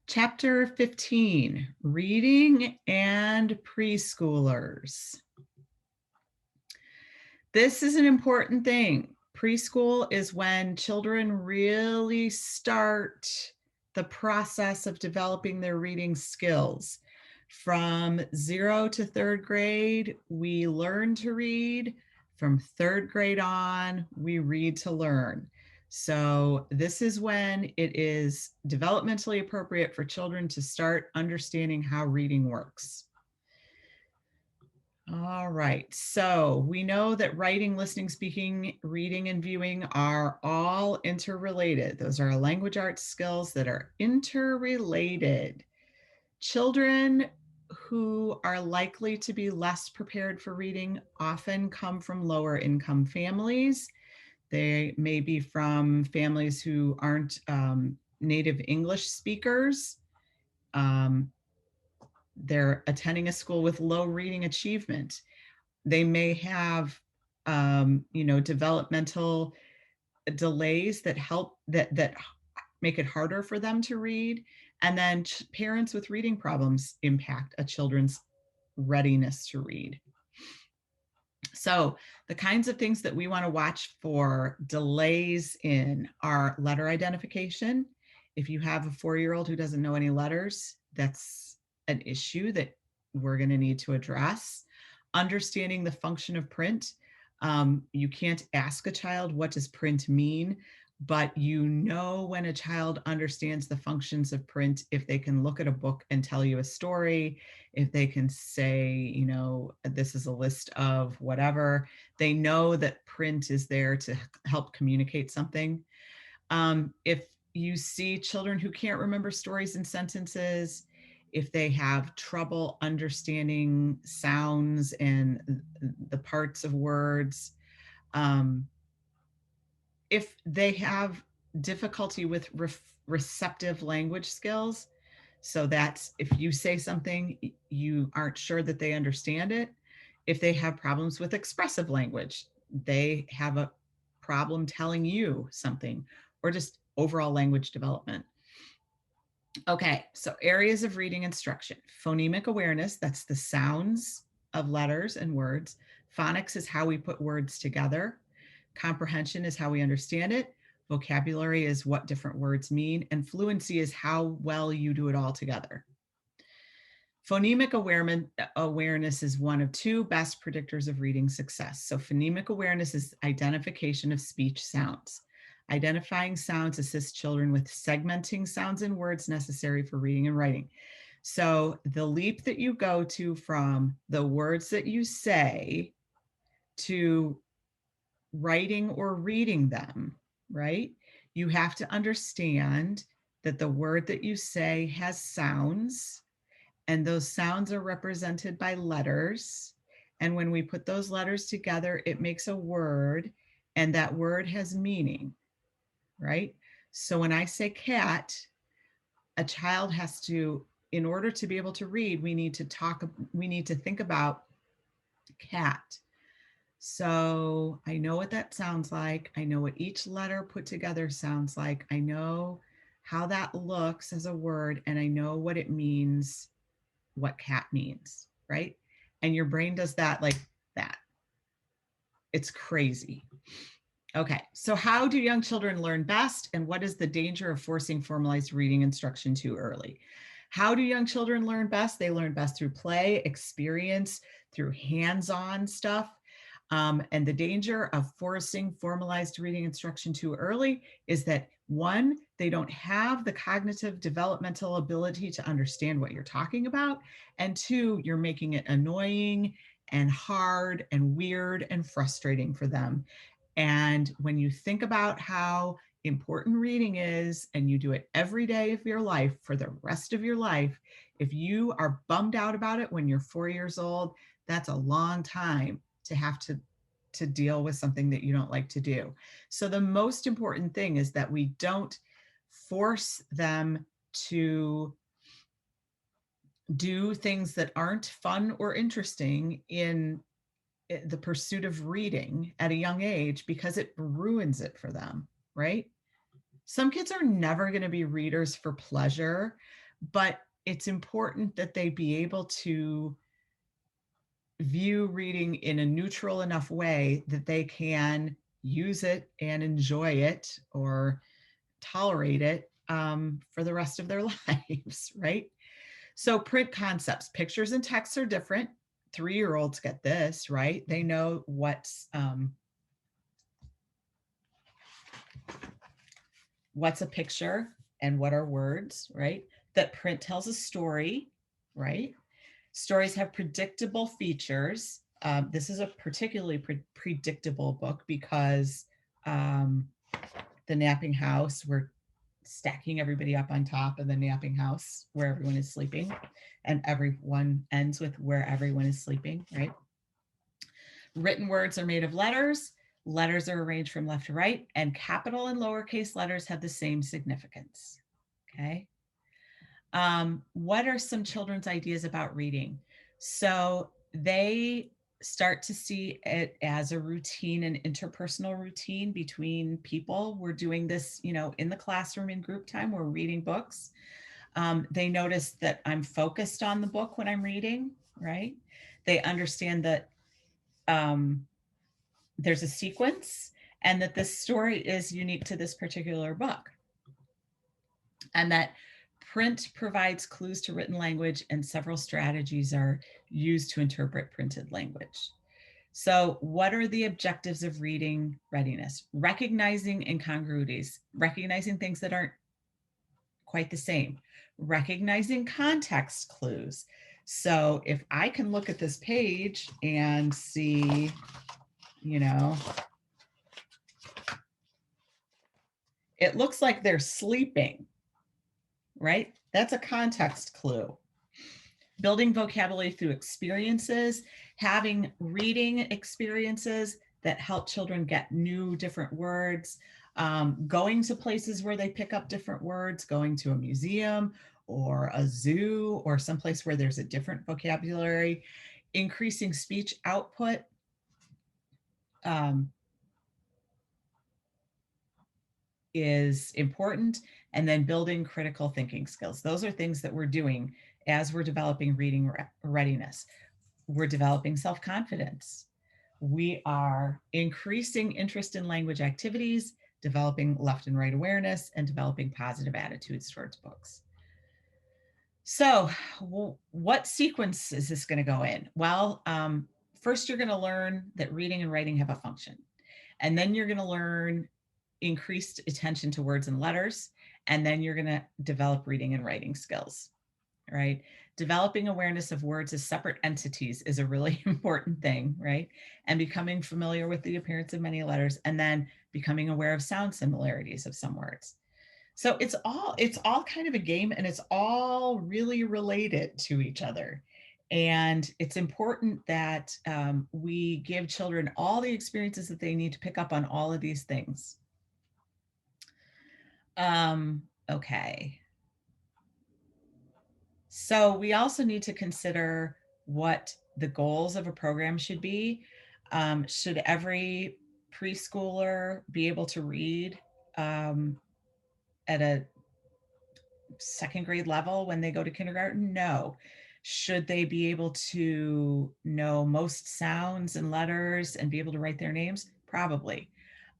Chapter 15, Reading and Preschoolers. This is an important thing. Preschool is when children really start the process of developing their reading skills. From 0 to 3rd grade, we learn to read. From 3rd grade on, we read to learn. So this is when it is developmentally appropriate for children to start understanding how reading works. All right, so we know that writing, listening, speaking, reading, and viewing are all interrelated. Those are language arts skills that are interrelated. Children who are likely to be less prepared for reading often come from lower income families. They may be from families who aren't native English speakers. They're attending a school with low reading achievement. They may have, developmental delays that make it harder for them to read. And then parents with reading problems impact a children's readiness to read. So the kinds of things that we want to watch for delays in are letter identification. If you have a 4-year-old who doesn't know any letters, that's an issue that we're going to need to address. Understanding the function of print. You can't ask a child, what does print mean? But you know when a child understands the functions of print if they can look at a book and tell you a story, if they can say, this is a list of whatever. They know that print is there to help communicate something. If you see children who can't remember stories and sentences, if they have trouble understanding sounds and the parts of words, if they have difficulty with receptive language skills, so that's if you say something, you aren't sure that they understand it. If they have problems with expressive language, they have a problem telling you something, or just overall language development. Okay, so areas of reading instruction. Phonemic awareness, that's the sounds of letters and words. Phonics is how we put words together. Comprehension is how we understand it. Vocabulary is what different words mean. And fluency is how well you do it all together. Phonemic awareness is one of 2 best predictors of reading success. So phonemic awareness is identification of speech sounds. Identifying sounds assists children with segmenting sounds and words necessary for reading and writing. So the leap that you go to from the words that you say to writing or reading them, right? You have to understand that the word that you say has sounds, and those sounds are represented by letters. And when we put those letters together, it makes a word, and that word has meaning, right? So when I say cat, a child has to, in order to be able to read, we need to think about cat. So I know what that sounds like. I know what each letter put together sounds like. I know how that looks as a word, and I know what it means, what cat means, right? And your brain does that like that. It's crazy. Okay, so how do young children learn best, and what is the danger of forcing formalized reading instruction too early? How do young children learn best? They learn best through play, experience, through hands-on stuff. And the danger of forcing formalized reading instruction too early is that 1, they don't have the cognitive developmental ability to understand what you're talking about. And 2, you're making it annoying and hard and weird and frustrating for them. And when you think about how important reading is, and you do it every day of your life for the rest of your life, if you are bummed out about it when you're 4 years old, that's a long time to have to deal with something that you don't like to do. So the most important thing is that we don't force them to do things that aren't fun or interesting in the pursuit of reading at a young age, because it ruins it for them, right? Some kids are never going to be readers for pleasure, but it's important that they be able to view reading in a neutral enough way that they can use it and enjoy it or tolerate it for the rest of their lives, right? So, print concepts, pictures and texts are different. 3-year-olds get this, right? They know what's a picture and what are words, right? That print tells a story, right? Stories have predictable features. This is a particularly predictable book because the napping house, we're stacking everybody up on top of the napping house where everyone is sleeping, and everyone ends with where everyone is sleeping, right? Written words are made of letters. Letters are arranged from left to right, and capital and lowercase letters have the same significance. Okay. What are some children's ideas about reading? So they start to see it as a routine, an interpersonal routine between people. We're doing this, in the classroom in group time. We're reading books. They notice that I'm focused on the book when I'm reading, right? They understand that there's a sequence and that this story is unique to this particular book, and that print provides clues to written language and several strategies are used to interpret printed language. So, what are the objectives of reading readiness? Recognizing incongruities, recognizing things that aren't quite the same, recognizing context clues. So, if I can look at this page and see, it looks like they're sleeping, right? That's a context clue. Building vocabulary through experiences, having reading experiences that help children get new, different words, going to places where they pick up different words, going to a museum or a zoo or someplace where there's a different vocabulary, increasing speech output. Is important, and then building critical thinking skills. Those are things that we're doing as we're developing reading readiness. We're developing self-confidence. We are increasing interest in language activities, developing left and right awareness, and developing positive attitudes towards books. So, what sequence is this going to go in? Well, first, you're going to learn that reading and writing have a function. And then you're going to learn increased attention to words and letters. And then you're going to develop reading and writing skills, right? Developing awareness of words as separate entities is a really important thing, right? And becoming familiar with the appearance of many letters, and then becoming aware of sound similarities of some words. So it's all kind of a game, and it's all really related to each other. And it's important that we give children all the experiences that they need to pick up on all of these things. Okay. So we also need to consider what the goals of a program should be. Should every preschooler be able to read at a second grade level when they go to kindergarten? No. Should they be able to know most sounds and letters and be able to write their names? Probably.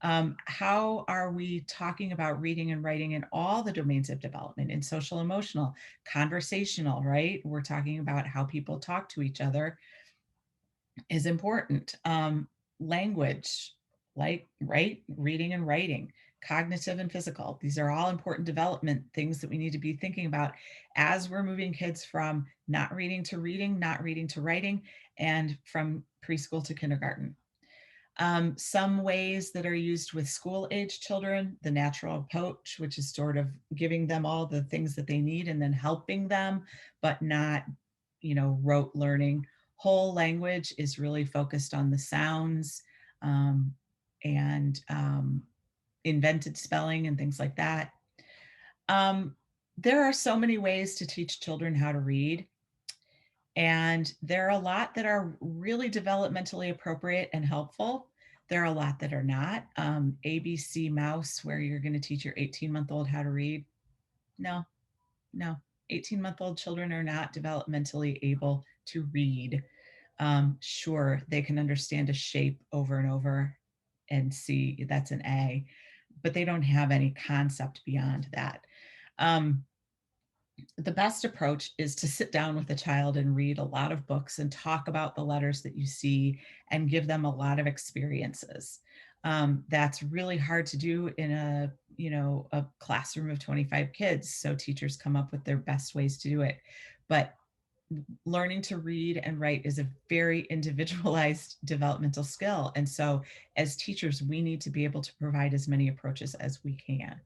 How are we talking about reading and writing in all the domains of development, in social, emotional, conversational, right? We're talking about how people talk to each other is important. Language, like, right? Reading and writing, cognitive and physical. These are all important development things that we need to be thinking about as we're moving kids from not reading to reading, not reading to writing, and from preschool to kindergarten. Some ways that are used with school age children, the natural approach, which is sort of giving them all the things that they need and then helping them, but not, rote learning. Whole language is really focused on the sounds and invented spelling and things like that. There are so many ways to teach children how to read. And there are a lot that are really developmentally appropriate and helpful. There are a lot that are not. ABC Mouse, where you're going to teach your 18-month-old how to read. No, no. 18-month-old children are not developmentally able to read. Sure, they can understand a shape over and over and see that's an A, but they don't have any concept beyond that. The best approach is to sit down with a child and read a lot of books and talk about the letters that you see and give them a lot of experiences. That's really hard to do in a classroom of 25 kids. So teachers come up with their best ways to do it. But learning to read and write is a very individualized developmental skill. And so as teachers, we need to be able to provide as many approaches as we can.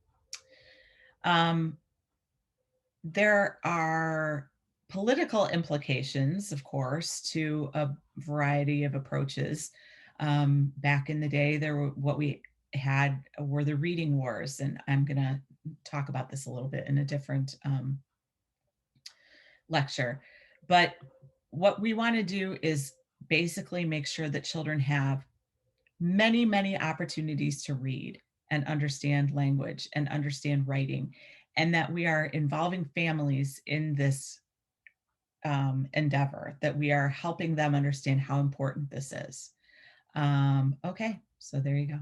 There are political implications, of course, to a variety of approaches. Back in the day, what we had were the reading wars, and I'm going to talk about this a little bit in a different lecture. But what we want to do is basically make sure that children have many, many opportunities to read and understand language and understand writing, and that we are involving families in this endeavor, that we are helping them understand how important this is. Okay, so there you go.